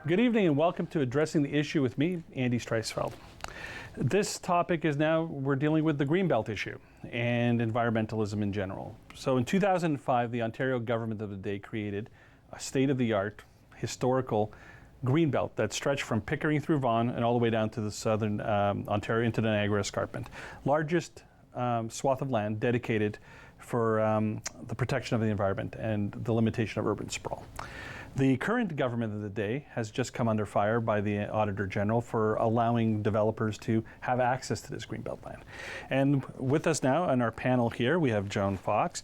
Good evening and welcome to Addressing the Issue with me, Andy Streisfeld. This topic is now, we're dealing with the Greenbelt issue and environmentalism in general. So in 2005, the Ontario government of the day created a state-of-the-art historical Greenbelt that stretched from Pickering through Vaughan and all the way down to the southern Ontario into the Niagara Escarpment. Largest swath of land dedicated for the protection of the environment and the limitation of urban sprawl. The current government of the day has just come under fire by the Auditor General for allowing developers to have access to this Greenbelt land. And with us now on our panel here, we have Joan Fox,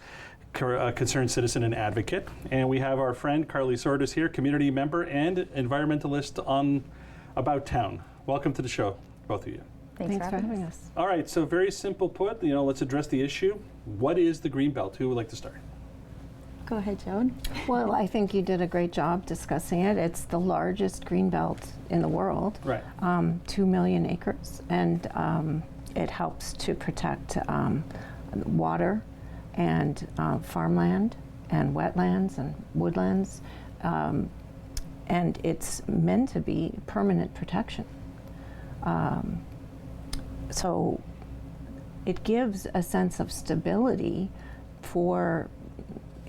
a concerned citizen and advocate, and we have our friend Carly Sordas here, community member and environmentalist on About Town. Welcome to the show, both of you. Thanks for having us. All right, so very simple put, let's address the issue. What is the Greenbelt? Who would like to start? Go ahead, Joan. Well, I think you did a great job discussing it. It's the largest greenbelt in the world, right? 2 million acres, and it helps to protect water and farmland and wetlands and woodlands, and it's meant to be permanent protection. So it gives a sense of stability for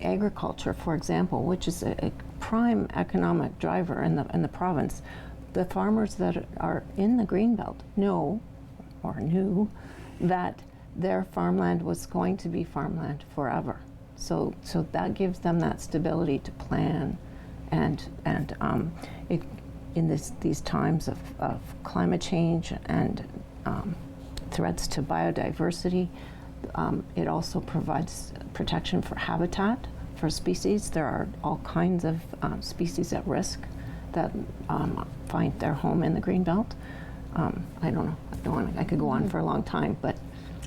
agriculture, for example, which is a prime economic driver in the province. The farmers that are in the Greenbelt know or knew that their farmland was going to be farmland forever. So that gives them that stability to plan, and in these times of climate change and threats to biodiversity. It also provides protection for habitat for species. There are all kinds of species at risk that find their home in the Greenbelt. I don't know. I could go on for a long time, but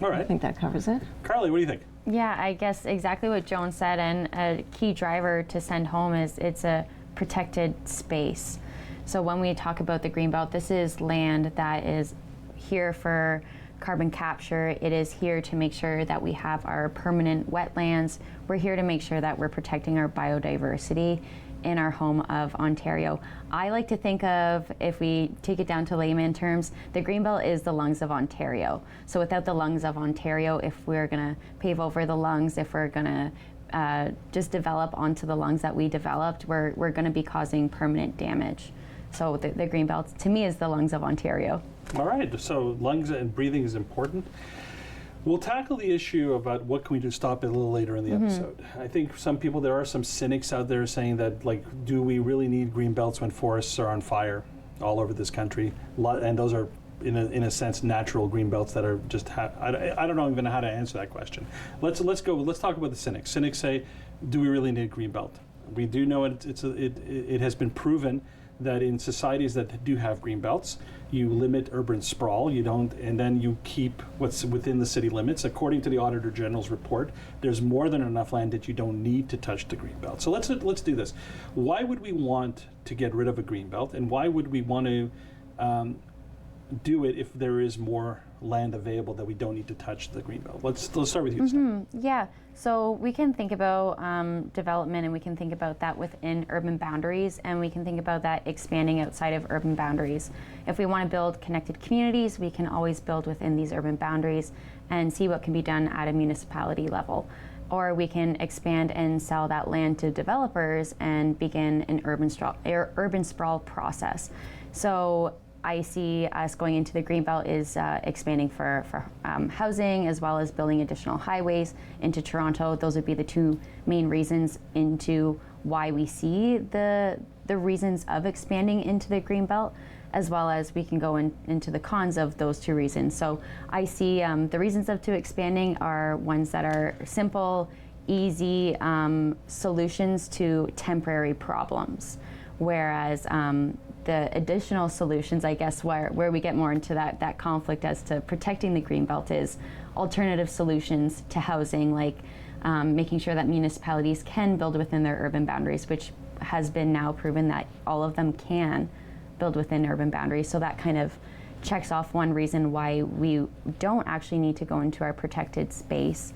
all right. I think that covers it. Carly, what do you think? Yeah, I guess exactly what Joan said, and a key driver to send home is it's a protected space. So when we talk about the Greenbelt, this is land that is here for carbon capture. It is here to make sure that we have our permanent wetlands. We're here to make sure that we're protecting our biodiversity in our home of Ontario. I like to think of, if we take it down to layman terms, the Greenbelt is the lungs of Ontario. So without the lungs of Ontario, if we're gonna pave over the lungs, if we're gonna just develop onto the lungs that we developed, we're gonna be causing permanent damage. So the Greenbelt, to me, is the lungs of Ontario. All right, so lungs and breathing is important. We'll tackle the issue about what can we do to stop it a little later in the episode. I think there are some cynics out there saying that, do we really need Greenbelts when forests are on fire all over this country? And those are, in a sense, natural Greenbelts that are just, I don't know even how to answer that question. Let's talk about the cynics. Cynics say, do we really need Greenbelt? We do know it has been proven that in societies that do have Greenbelts, you limit urban sprawl, and then you keep what's within the city limits. According to the Auditor General's report, there's more than enough land that you don't need to touch the Greenbelt. So let's do this. Why would we want to get rid of a Greenbelt, and why would we want to do it if there is more land available that we don't need to touch the Greenbelt? Let's start with you. Yeah, so we can think about development, and we can think about that within urban boundaries, and we can think about that expanding outside of urban boundaries. If we want to build connected communities, we can always build within these urban boundaries and see what can be done at a municipality level. Or we can expand and sell that land to developers and begin an urban sprawl process. So I see us going into the Greenbelt is expanding for housing, as well as building additional highways into Toronto. Those would be the two main reasons into why we see the reasons of expanding into the Greenbelt, as well as we can go into the cons of those two reasons. So I see the reasons to expanding are ones that are simple, easy solutions to temporary problems, whereas the additional solutions, I guess, where we get more into that conflict as to protecting the Greenbelt is alternative solutions to housing, like making sure that municipalities can build within their urban boundaries, which has been now proven that all of them can build within urban boundaries. So that kind of checks off one reason why we don't actually need to go into our protected space.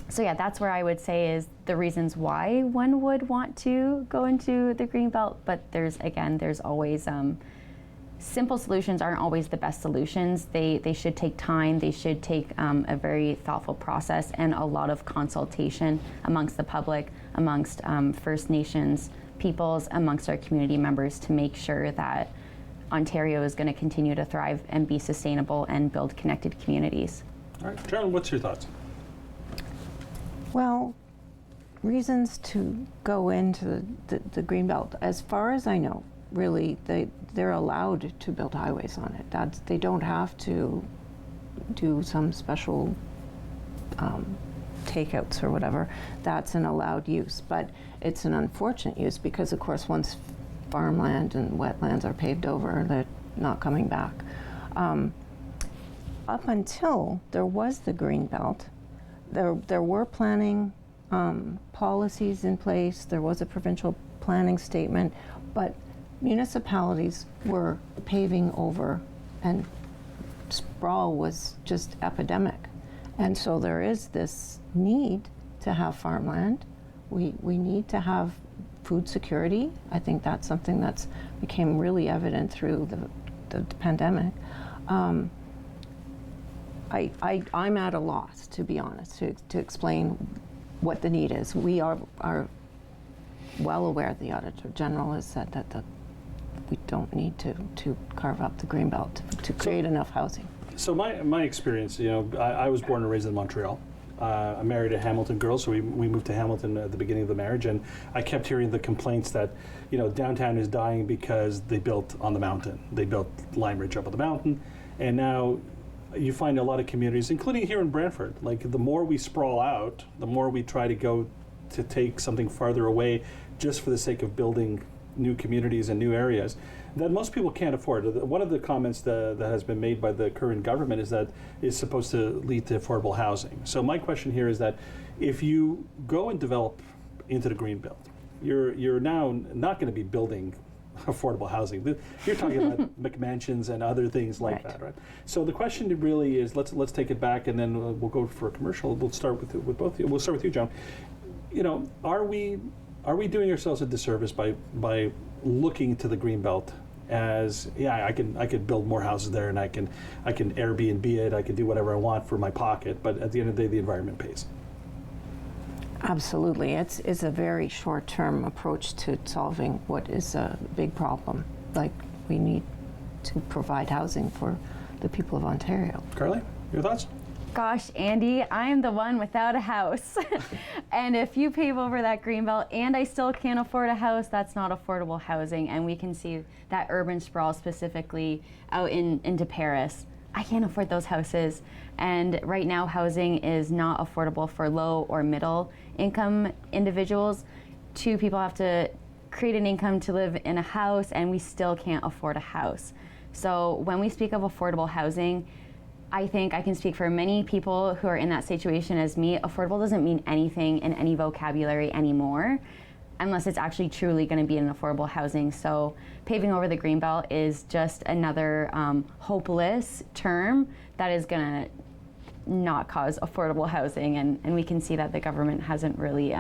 So yeah, that's where I would say is the reasons why one would want to go into the Greenbelt, but there's always, simple solutions aren't always the best solutions. They should take time, they should take a very thoughtful process and a lot of consultation amongst the public, amongst First Nations peoples, amongst our community members to make sure that Ontario is going to continue to thrive and be sustainable and build connected communities. All right, John, what's your thoughts? Well, reasons to go into the Greenbelt, as far as I know, really, they're allowed to build highways on it. They don't have to do some special takeouts or whatever. That's an allowed use, but it's an unfortunate use because, of course, once farmland and wetlands are paved over, they're not coming back. Up until there was the Greenbelt, there were planning policies in place, there was a provincial planning statement, but municipalities were paving over and sprawl was just epidemic. And so there is this need to have farmland. We need to have food security. I think that's something that's became really evident through the pandemic. I'm at a loss, to be honest, to explain what the need is. We are well aware, the Auditor General has said that we don't need to carve up the Greenbelt to create enough housing. So my experience, I was born and raised in Montreal. I married a Hamilton girl, so we moved to Hamilton at the beginning of the marriage, and I kept hearing the complaints that, downtown is dying because they built on the mountain. They built Lime Ridge up on the mountain, and now you find a lot of communities, including here in Brantford, like the more we sprawl out, the more we try to go to take something farther away just for the sake of building new communities and new areas that most people can't afford. One of the comments that has been made by the current government is that it's supposed to lead to affordable housing. So my question here is that if you go and develop into the Greenbelt, you're now not going to be building affordable housing. You're talking about McMansions and other things like that, right? So the question really is, let's take it back, and then we'll go for a commercial. We'll start with both of you. We'll start with you, John. Are we doing ourselves a disservice by looking to the Greenbelt as, I could build more houses there, and I can Airbnb it, I can do whatever I want for my pocket, but at the end of the day, the environment pays. Absolutely. It's a very short-term approach to solving what is a big problem. Like, we need to provide housing for the people of Ontario. Carly, your thoughts? Gosh, Andy, I'm the one without a house. And if you pave over that Greenbelt and I still can't afford a house, that's not affordable housing. And we can see that urban sprawl specifically out into Paris. I can't afford those houses. And right now, housing is not affordable for low or middle income individuals. Two people have to create an income to live in a house, and we still can't afford a house. So when we speak of affordable housing, I think I can speak for many people who are in that situation as me. Affordable doesn't mean anything in any vocabulary anymore, unless it's actually truly going to be an affordable housing. So paving over the Greenbelt is just another hopeless term that is going to not cause affordable housing. And we can see that the government hasn't really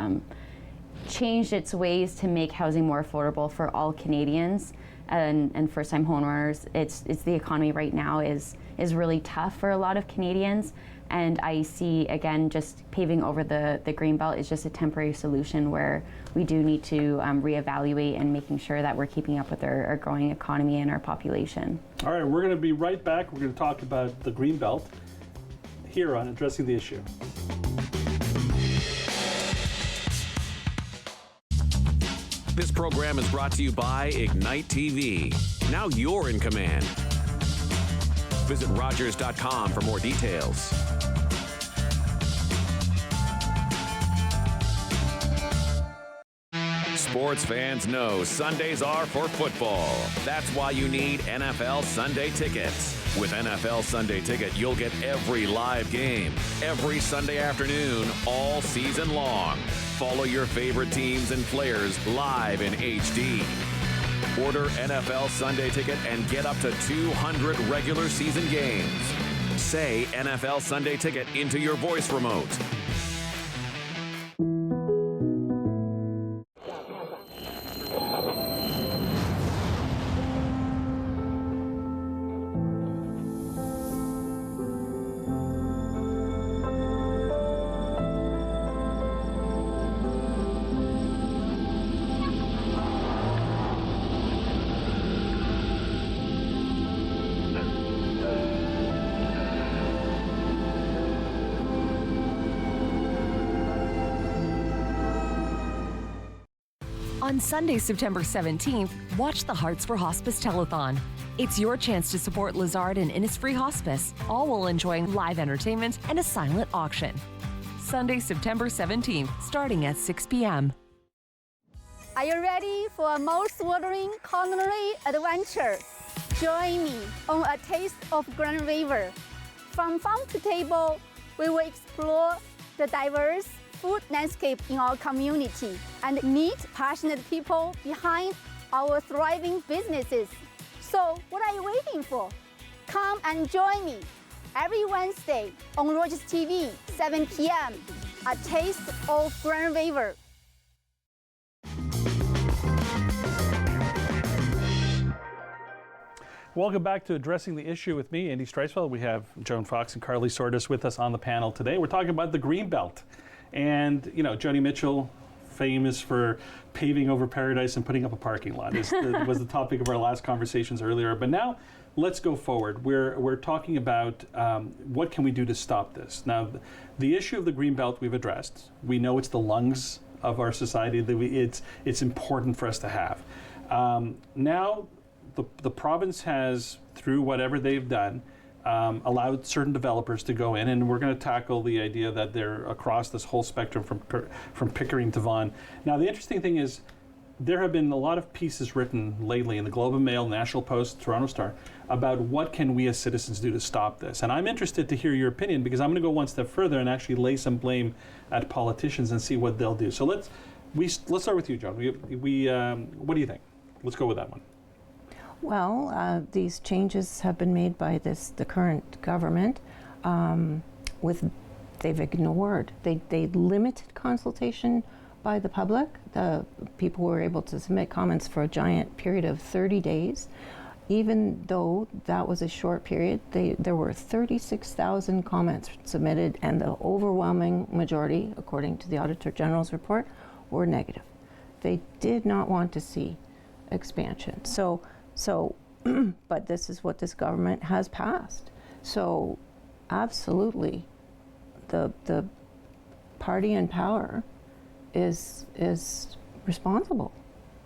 changed its ways to make housing more affordable for all Canadians and first-time homeowners. It's the economy right now is really tough for a lot of Canadians. And I see, again, just paving over the Greenbelt is just a temporary solution where we do need to reevaluate and making sure that we're keeping up with our growing economy and our population. All right, we're going to be right back. We're going to talk about the Greenbelt here on Addressing the Issue. This program is brought to you by Ignite TV. Now you're in command. Visit Rogers.com for more details. Sports fans know Sundays are for football. That's why you need NFL Sunday Tickets. With NFL Sunday Ticket, you'll get every live game, every Sunday afternoon, all season long. Follow your favorite teams and players live in HD. Order NFL Sunday Ticket and get up to 200 regular season games. Say NFL Sunday Ticket into your voice remote. On Sunday, September 17th, watch the Hearts for Hospice Telethon. It's your chance to support Lazard and Innisfree Hospice, all while enjoying live entertainment and a silent auction. Sunday, September 17th, starting at 6 p.m. Are you ready for a mouth-watering culinary adventure? Join me on a taste of Grand River. From farm to table, we will explore the diverse food landscape in our community and meet passionate people behind our thriving businesses. So what are you waiting for? Come and join me every Wednesday on Rogers TV, 7 p.m. A taste of Grand River. Welcome back to Addressing the Issue with me, Andy Streisfeld. We have Joan Fox and Carly Sortis with us on the panel today. We're talking about the Greenbelt. And, you know, Joni Mitchell, famous for paving over paradise and putting up a parking lot, was the topic of our last conversations earlier. But now, let's go forward. We're talking about what can we do to stop this. Now, the issue of the Greenbelt we've addressed. We know it's the lungs of our society. That it's important for us to have. Now, the province has, through whatever they've done, allowed certain developers to go in, and we're going to tackle the idea that they're across this whole spectrum from Pickering to Vaughan. Now, the interesting thing is there have been a lot of pieces written lately in the Globe and Mail, National Post, Toronto Star, about what can we as citizens do to stop this. And I'm interested to hear your opinion, because I'm going to go one step further and actually lay some blame at politicians and see what they'll do. So let's start with you, John. What do you think? Let's go with that one. Well, these changes have been made by the current government. They've ignored, they limited consultation by the public. The people were able to submit comments for a giant period of 30 days. Even though that was a short period, there were 36,000 comments submitted, and the overwhelming majority, according to the Auditor General's report, were negative. They did not want to see expansion. So, but this is what this government has passed. So, absolutely, the party in power is responsible,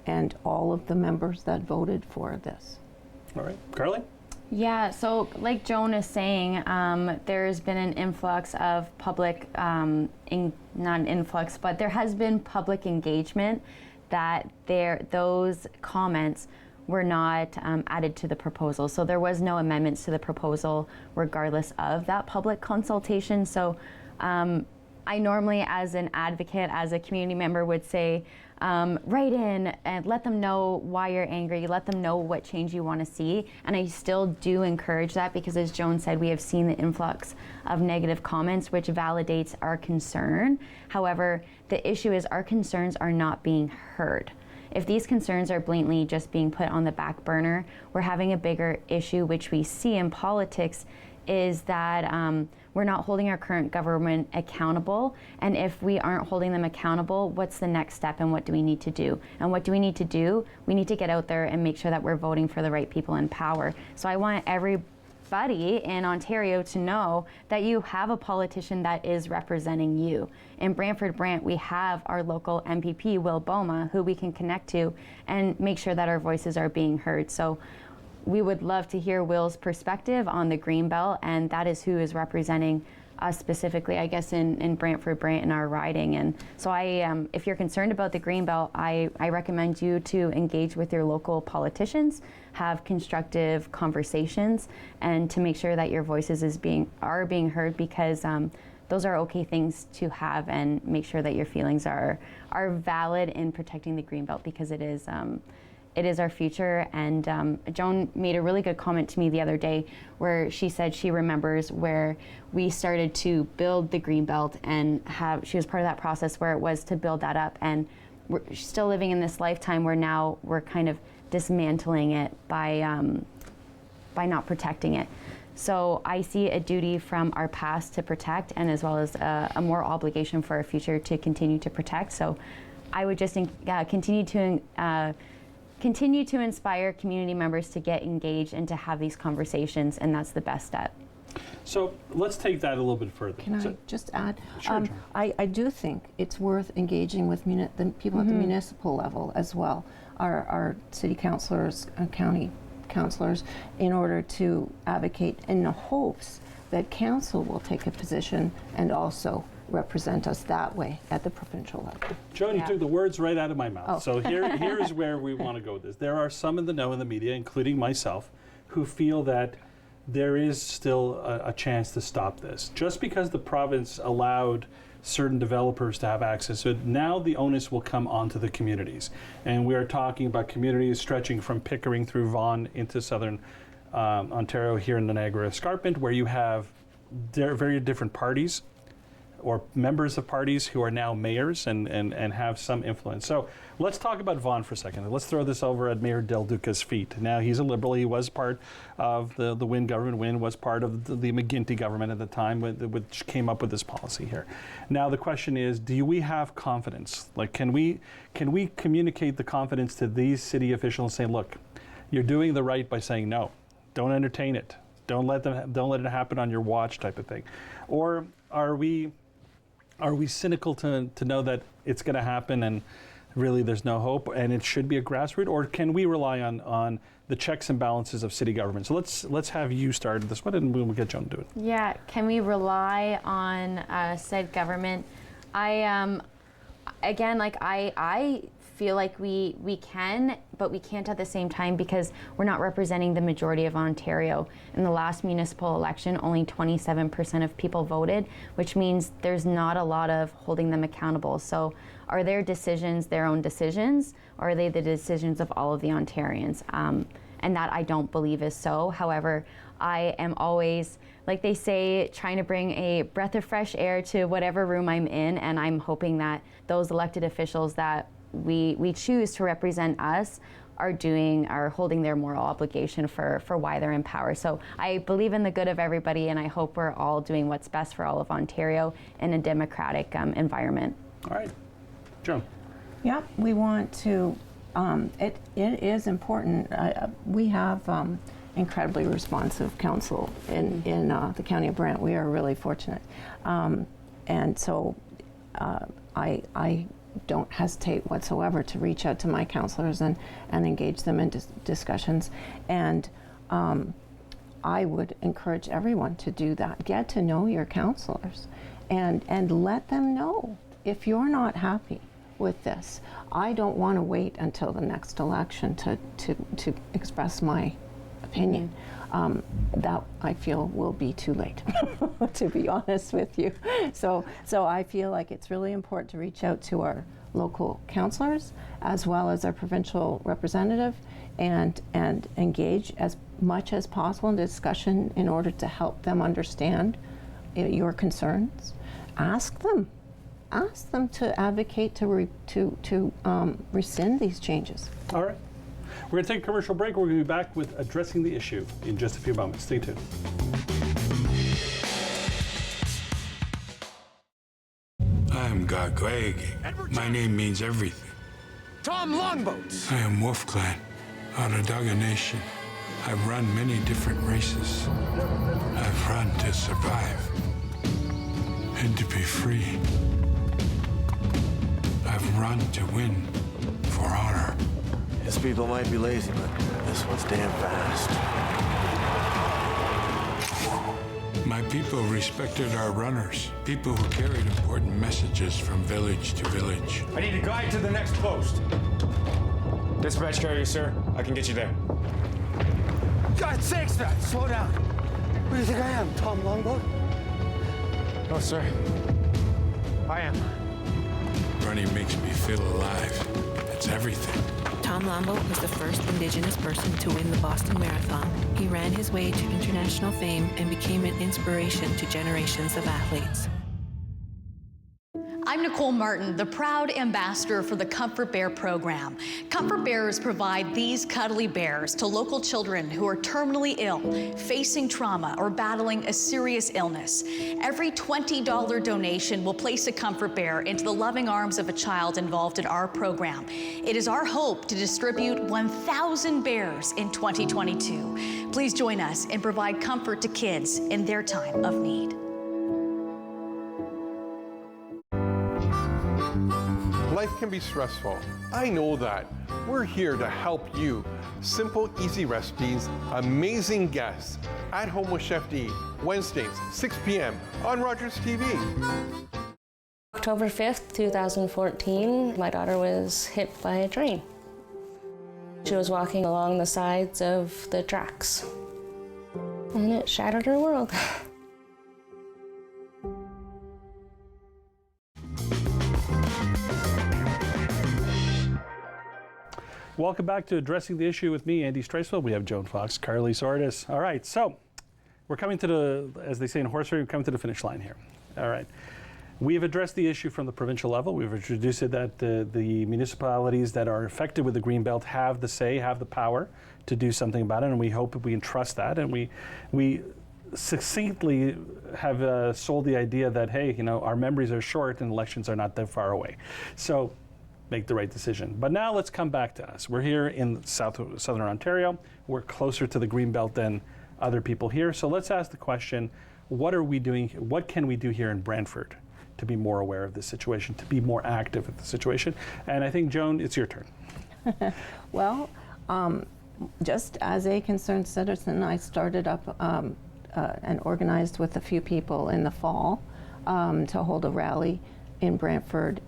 and all of the members that voted for this. All right, Carly? Yeah, so like Joan is saying, there's been an influx of public, not an influx, but there has been public engagement that those comments were not added to the proposal. So there was no amendments to the proposal regardless of that public consultation. So I normally, as an advocate, as a community member, would say, write in and let them know why you're angry, let them know what change you want to see. And I still do encourage that, because as Joan said, we have seen the influx of negative comments, which validates our concern. However, the issue is our concerns are not being heard. If these concerns are blatantly just being put on the back burner, we're having a bigger issue, which we see in politics, is that we're not holding our current government accountable. And if we aren't holding them accountable, what's the next step, and what do we need to do? And what do we need to do? We need to get out there and make sure that we're voting for the right people in power. So I want everybody in Ontario to know that you have a politician that is representing you. In Brantford-Brant, we have our local MPP, Will Boma, who we can connect to and make sure that our voices are being heard. So we would love to hear Will's perspective on the Greenbelt, and that is who is representing us specifically, I guess, in Brantford-Brant in our riding. And so if you're concerned about the Greenbelt, I recommend you to engage with your local politicians, have constructive conversations, and to make sure that your voices are being heard, because those are okay things to have, and make sure that your feelings are valid in protecting the Greenbelt, because it is our future. And Joan made a really good comment to me the other day, where she said she remembers where we started to build the Greenbelt, and she was part of that process where it was to build that up. And we're still living in this lifetime where now we're kind of dismantling it by not protecting it. So I see a duty from our past to protect, and as well as a more obligation for our future to continue to protect. So I would just continue to inspire community members to get engaged and to have these conversations, and that's the best step. So let's take that a little bit further. Can So- I just add? Sure, John. I do think it's worth engaging with the people at the municipal level as well, our city councilors, county councilors, in order to advocate in the hopes that council will take a position and also represent us that way at the provincial level. Joan, you Yeah. took the words right out of my mouth. Oh. So here's where we want to go with this. There are some in the know in the media, including myself, who feel that there is still a chance to stop this. Just because the province allowed certain developers to have access, so now the onus will come onto the communities. And we are talking about communities stretching from Pickering through Vaughan into southern Ontario, here in the Niagara Escarpment, where you have very different parties or members of parties who are now mayors and have some influence. So let's talk about Vaughan for a second. Let's throw this over at Mayor Del Duca's feet. Now, he's a Liberal. He was part of the Wynne government. Wynne was part of the McGuinty government at the time, which came up with this policy here. Now, the question is, do we have confidence? Like, can we communicate the confidence to these city officials and say, look, you're doing the right by saying no. Don't entertain it. Don't let it happen on your watch, type of thing. Or are we cynical to know that it's going to happen and really there's no hope and it should be a grassroots? Or can we rely on the checks and balances of city government? So let's have you start this one and we'll get Joan to do it. Yeah, can we rely on said government? I feel like we can, but we can't at the same time because we're not representing the majority of Ontario. In the last municipal election, only 27% of people voted, which means there's not a lot of holding them accountable. So are their decisions their own decisions, or are they the decisions of all of the Ontarians? And that I don't believe is so. However, I am always, like they say, trying to bring a breath of fresh air to whatever room I'm in, and I'm hoping that those elected officials that we choose to represent us are holding their moral obligation for why they're in power. So I believe in the good of everybody, and I hope we're all doing what's best for all of Ontario in a democratic environment. All right, Joan. Yeah, we want to, it is important. We have incredibly responsive council in the County of Brant. We are really fortunate. And so I don't hesitate whatsoever to reach out to my councillors and engage them in discussions. And I would encourage everyone to do that. Get to know your councillors and let them know if you're not happy with this. I don't want to wait until the next election to express my opinion. That I feel will be too late, to be honest with you. So I feel like it's really important to reach out to our local councillors as well as our provincial representative and engage as much as possible in discussion in order to help them understand your concerns. Ask them to advocate to rescind these changes. All right. We're going to take a commercial break. We're going to be back with addressing the issue in just a few moments. Stay tuned. I am Gagweg. My name means everything. Tom Longboats. I am Wolf Clan, Onondaga Nation. I've run many different races. I've run to survive and to be free. I've run to win for honor. His people might be lazy, but this one's damn fast. My people respected our runners, people who carried important messages from village to village. I need a guide to the next post. Dispatch carrier, sir. I can get you there. God's sakes, man, slow down. Who do you think I am, Tom Longboat? No, sir. I am. Running makes me feel alive. It's everything. Tom Longboat was the first Indigenous person to win the Boston Marathon. He ran his way to international fame and became an inspiration to generations of athletes. I'm Nicole Martin, the proud ambassador for the Comfort Bear program. Comfort Bears provide these cuddly bears to local children who are terminally ill, facing trauma, or battling a serious illness. Every $20 donation will place a Comfort Bear into the loving arms of a child involved in our program. It is our hope to distribute 1,000 bears in 2022. Please join us and provide comfort to kids in their time of need. Life can be stressful. I know that. We're here to help you. Simple, easy recipes, amazing guests. At Home with Chef D, Wednesdays, 6 p.m. on Rogers TV. October 5th, 2014, my daughter was hit by a train. She was walking along the sides of the tracks, and it shattered her world. Welcome back to Addressing the Issue with me, Andy Streisfeld. We have Joan Fox, Carly Sordis. All right, so we're coming to the, as they say in horse racing, we're coming to the finish line here. All right. We've addressed the issue from the provincial level. We've introduced it that the municipalities that are affected with the Greenbelt have the say, have the power to do something about it, and we hope we can trust that. And we succinctly have sold the idea that, hey, you know, our memories are short and elections are not that far away. So make the right decision. But now let's come back to us. We're here in southern Ontario. We're closer to the Greenbelt than other people here. So let's ask the question, what are we doing? What can we do here in Brantford to be more aware of this situation, to be more active with the situation? And I think, Joan, it's your turn. Well, just as a concerned citizen, I started up and organized with a few people in the fall to hold a rally in Brantford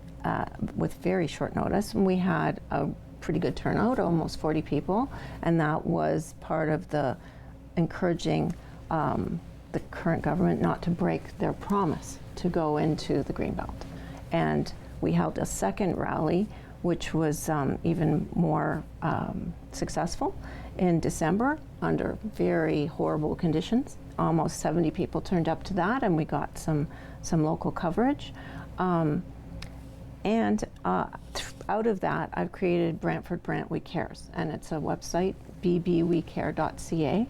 with very short notice. And we had a pretty good turnout, almost 40 people, and that was part of the encouraging the current government not to break their promise to go into the Greenbelt. And we held a second rally, which was even more successful in December under very horrible conditions. Almost 70 people turned up to that, and we got some local coverage. And out of that, I've created Brantford Brant We Cares, and it's a website, bbwecare.ca,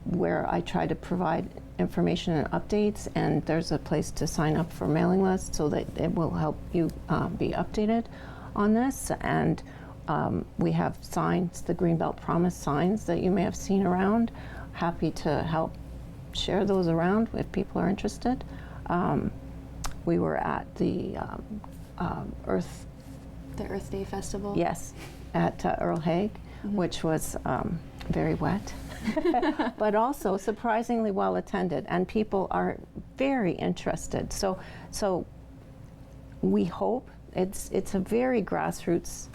where I try to provide information and updates, and there's a place to sign up for mailing lists so that it will help you be updated on this. And we have signs, the Greenbelt Promise signs that you may have seen around. Happy to help share those around if people are interested. We were at the Earth Day Festival? Yes, at Earl Hague, which was very wet, but also surprisingly well attended, and people are very interested. So we hope it's a very grassroots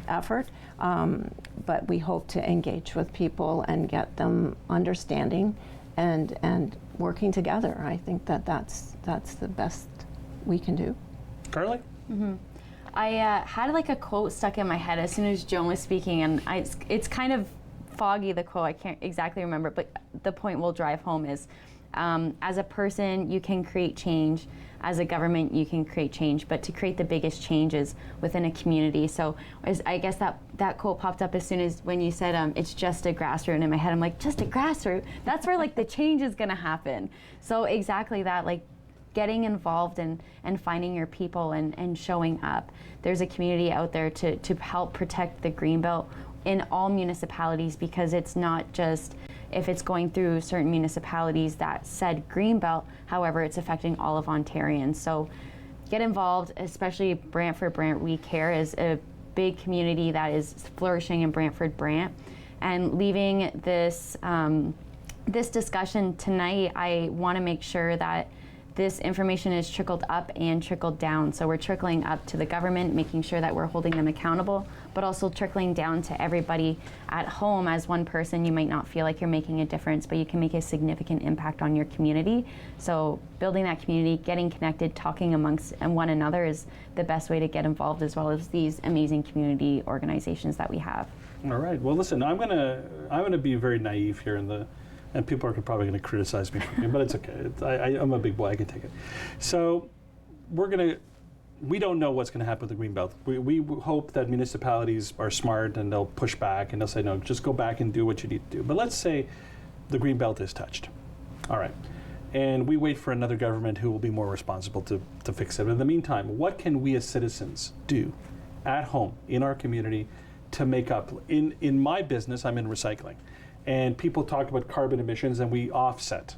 effort, but we hope to engage with people and get them understanding and working together. I think that's the best we can do. Carly? Mm-hmm. I had like a quote stuck in my head as soon as Joan was speaking, and it's kind of foggy, the quote, I can't exactly remember, but the point we'll drive home is, as a person, you can create change. As a government, you can create change, but to create the biggest changes within a community. So I guess that quote popped up as soon as when you said it's just a grassroots, and in my head I'm like, just a grassroots? That's where like the change is gonna happen. So exactly that, like getting involved and finding your people and showing up. There's a community out there to help protect the Greenbelt in all municipalities, because it's not just if it's going through certain municipalities that said Greenbelt, however, it's affecting all of Ontarians. So get involved, especially Brantford Brant We Care is a big community that is flourishing in Brantford Brant. And leaving this, this discussion tonight, I want to make sure that this information is trickled up and trickled down. So we're trickling up to the government, making sure that we're holding them accountable, but also trickling down to everybody at home. As one person, you might not feel like you're making a difference, but you can make a significant impact on your community. So building that community, getting connected, talking amongst one another is the best way to get involved, as well as these amazing community organizations that we have. All right, well listen, I'm gonna be very naive here and people are probably going to criticize me for it, but it's okay. I'm a big boy, I can take it. So we don't know what's going to happen with the Greenbelt. We hope that municipalities are smart and they'll push back and they'll say, no, just go back and do what you need to do. But let's say the Greenbelt is touched. All right. And we wait for another government who will be more responsible to fix it. But in the meantime, what can we as citizens do at home, in our community, to make up? In my business, I'm in recycling. And people talk about carbon emissions and we offset,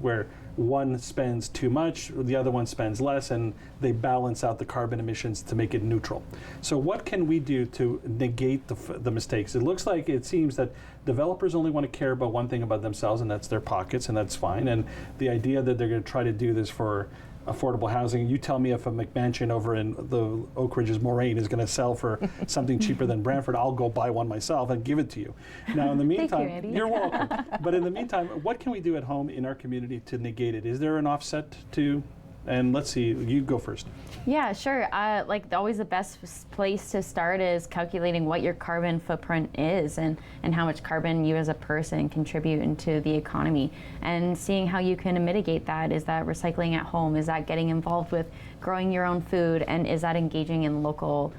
where one spends too much, the other one spends less, and they balance out the carbon emissions to make it neutral. So what can we do to negate the mistakes? It seems that developers only want to care about one thing about themselves, and that's their pockets, and that's fine. And the idea that they're going to try to do this for affordable housing, you tell me if a McMansion over in the Oak Ridges Moraine is going to sell for something cheaper than Brantford, I'll go buy one myself and give it to you. Now, in the meantime, Thank you, Andy. You're welcome. But in the meantime, what can we do at home in our community to negate it? Is there an offset to? And let's see, you go first. Yeah, sure. Always the best place to start is calculating what your carbon footprint is and how much carbon you as a person contribute into the economy, and seeing how you can mitigate that. Is that recycling at home? Is that getting involved with growing your own food? And is that engaging in local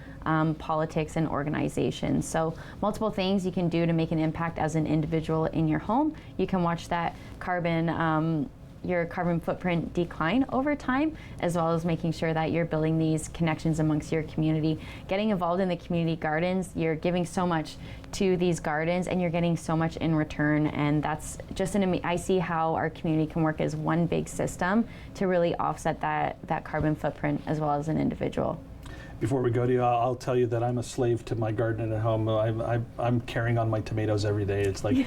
politics and organizations? So multiple things you can do to make an impact as an individual in your home. You can watch that your carbon footprint decline over time, as well as making sure that you're building these connections amongst your community. Getting involved in the community gardens, you're giving so much to these gardens and you're getting so much in return, and that's just I see how our community can work as one big system to really offset that carbon footprint as well as an individual. Before we go to you, I'll tell you that I'm a slave to my garden at home. I'm carrying on my tomatoes every day. It's like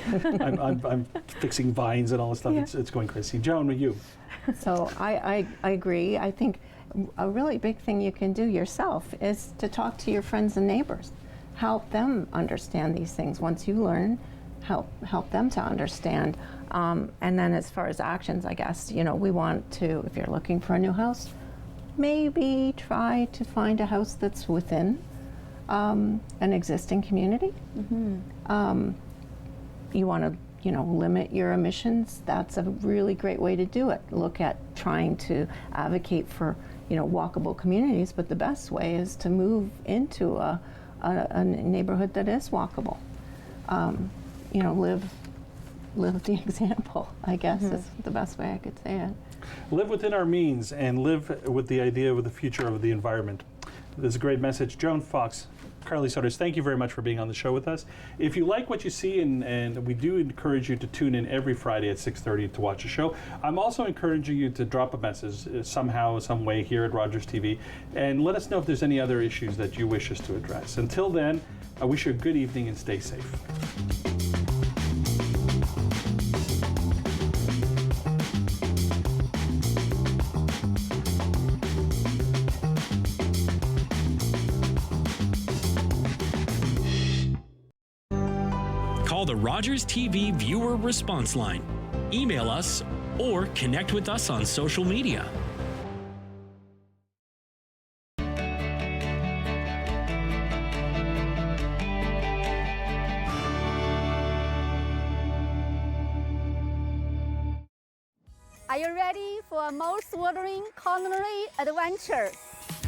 I'm fixing vines and all this stuff. Yeah. It's going crazy. Joan, with you? So I agree. I think a really big thing you can do yourself is to talk to your friends and neighbors. Help them understand these things. Once you learn, help them to understand. And then as far as actions, I guess, we want to, if you're looking for a new house, maybe try to find a house that's within an existing community. Mm-hmm. You want to, limit your emissions. That's a really great way to do it. Look at trying to advocate for, walkable communities, but the best way is to move into a neighborhood that is walkable. Live the example, I guess, is the best way I could say it. Live within our means and live with the idea of the future of the environment. This is a great message. Joan Fox, Carly Sodders, thank you very much for being on the show with us. If you like what you see, and we do encourage you to tune in every Friday at 6:30 to watch the show, I'm also encouraging you to drop a message somehow, some way here at Rogers TV, and let us know if there's any other issues that you wish us to address. Until then, I wish you a good evening and stay safe. Call the Rogers TV viewer response line, email us, or connect with us on social media. Are you ready for a mouth-watering culinary adventure?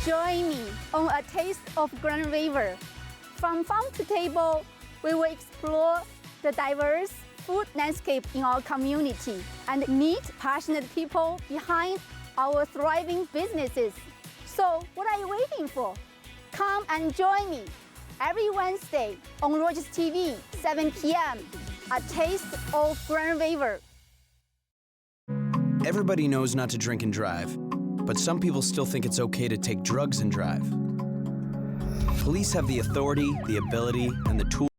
Join me on a taste of Grand River. From farm to table, we will explore the diverse food landscape in our community and meet passionate people behind our thriving businesses. So what are you waiting for? Come and join me every Wednesday on Rogers TV, 7 p.m. A taste of Grand River. Everybody knows not to drink and drive, but some people still think it's okay to take drugs and drive. Police have the authority, the ability, and the tools